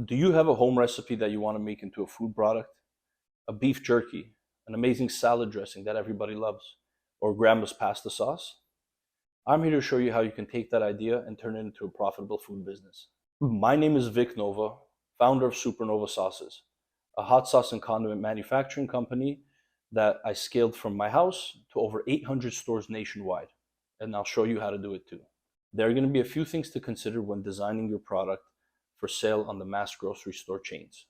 Do you have a home recipe that you want to make into a food product? A beef jerky, an amazing salad dressing that everybody loves, or grandma's pasta sauce? I'm here to show you how you can take that idea and turn it into a profitable food business. My name is Vic Nova, founder of Supernova Sauces, a hot sauce and condiment manufacturing company that I scaled from my house to over 800 stores nationwide. And I'll show you how to do it too. There are going to be a few things to consider when designing your product for sale on the mass grocery store chains.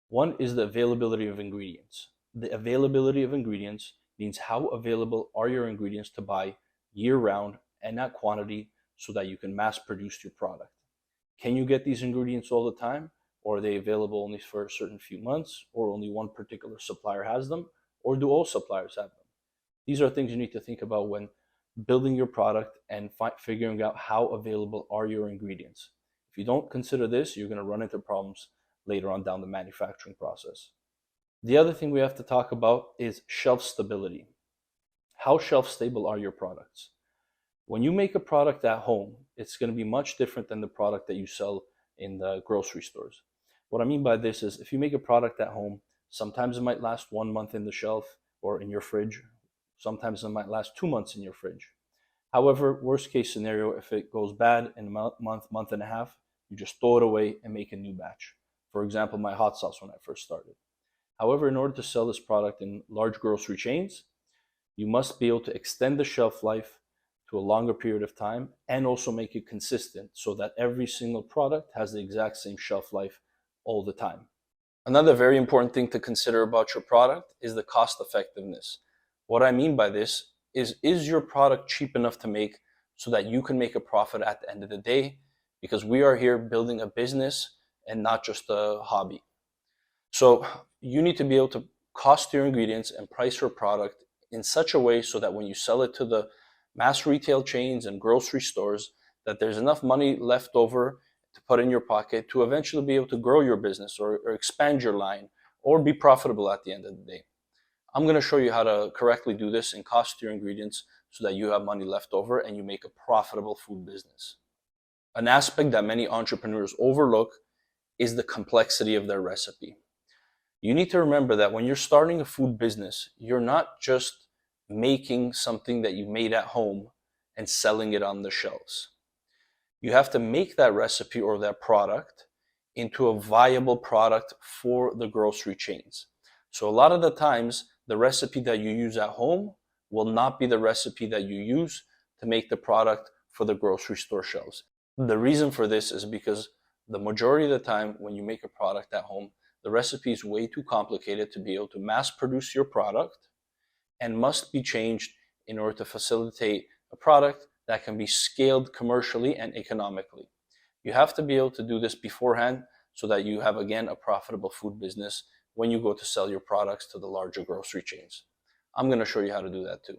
One is the availability of ingredients. The availability of ingredients means how available are your ingredients to buy year-round and at quantity so that you can mass produce your product. Can you get these ingredients all the time, or are they available only for a certain few months, or only one particular supplier has them, or do all suppliers have them? These are things you need to think about when building your product and figuring out how available are your ingredients. If you don't consider this, you're going to run into problems later on down the manufacturing process. The other thing we have to talk about is shelf stability. How shelf stable are your products? When you make a product at home, it's going to be much different than the product that you sell in the grocery stores. What I mean by this is if you make a product at home, sometimes it might last 1 month in the shelf or in your fridge. Sometimes it might last 2 months in your fridge. However, worst case scenario, if it goes bad in a month and a half, you just throw it away and make a new batch. For example, my hot sauce when I first started. However, in order to sell this product in large grocery chains, you must be able to extend the shelf life to a longer period of time and also make it consistent so that every single product has the exact same shelf life all the time. Another very important thing to consider about your product is the cost effectiveness. What I mean by this is your product cheap enough to make so that you can make a profit at the end of the day? Because we are here building a business and not just a hobby. So you need to be able to cost your ingredients and price your product in such a way so that when you sell it to the mass retail chains and grocery stores, that there's enough money left over to put in your pocket to eventually be able to grow your business or expand your line or be profitable at the end of the day. I'm going to show you how to correctly do this and cost your ingredients so that you have money left over and you make a profitable food business. An aspect that many entrepreneurs overlook is the complexity of their recipe. You need to remember that when you're starting a food business, you're not just making something that you made at home and selling it on the shelves. You have to make that recipe or that product into a viable product for the grocery chains. So a lot of the times, the recipe that you use at home will not be the recipe that you use to make the product for the grocery store shelves. The reason for this is because the majority of the time when you make a product at home, the recipe is way too complicated to be able to mass produce your product and must be changed in order to facilitate a product that can be scaled commercially and economically. You have to be able to do this beforehand so that you have, again, a profitable food business when you go to sell your products to the larger grocery chains. I'm going to show you how to do that too.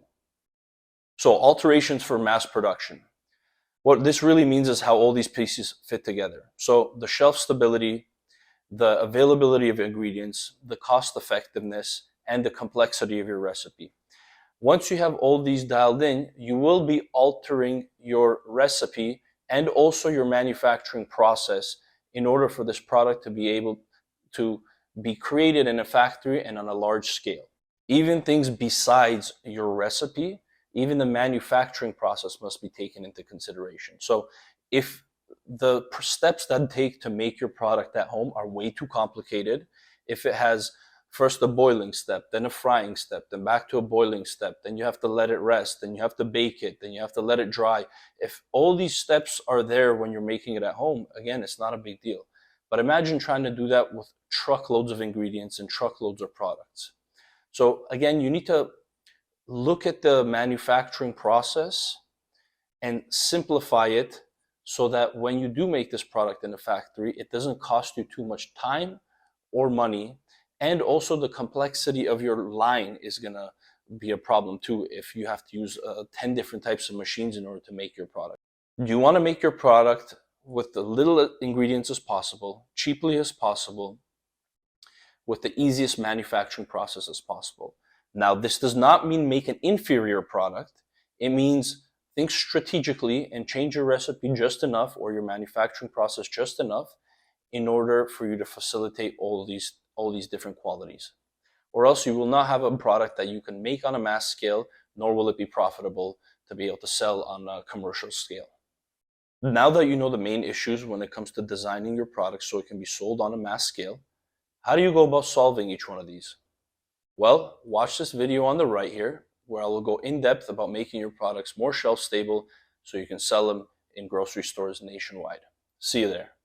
So alterations for mass production. What this really means is how all these pieces fit together. So the shelf stability, the availability of ingredients, the cost effectiveness, and the complexity of your recipe. Once you have all these dialed in, you will be altering your recipe and also your manufacturing process in order for this product to be able to be created in a factory and on a large scale. Even things besides your recipe, even the manufacturing process must be taken into consideration. So if the steps that take to make your product at home are way too complicated, if it has first a boiling step, then a frying step, then back to a boiling step, then you have to let it rest, then you have to bake it, then you have to let it dry. If all these steps are there when you're making it at home, again, it's not a big deal. But imagine trying to do that with truckloads of ingredients and truckloads of products. So again, you need to look at the manufacturing process and simplify it so that when you do make this product in a factory, it doesn't cost you too much time or money. And also the complexity of your line is going to be a problem too if you have to use 10 different types of machines in order to make your product. You want to make your product with the little ingredients as possible, cheaply as possible, with the easiest manufacturing process as possible. Now, this does not mean make an inferior product. It means think strategically and change your recipe just enough or your manufacturing process just enough in order for you to facilitate all these different qualities. Or else you will not have a product that you can make on a mass scale, nor will it be profitable to be able to sell on a commercial scale. Now that you know the main issues when it comes to designing your product so it can be sold on a mass scale, how do you go about solving each one of these? Well, watch this video on the right here, where I will go in depth about making your products more shelf stable so you can sell them in grocery stores nationwide. See you there.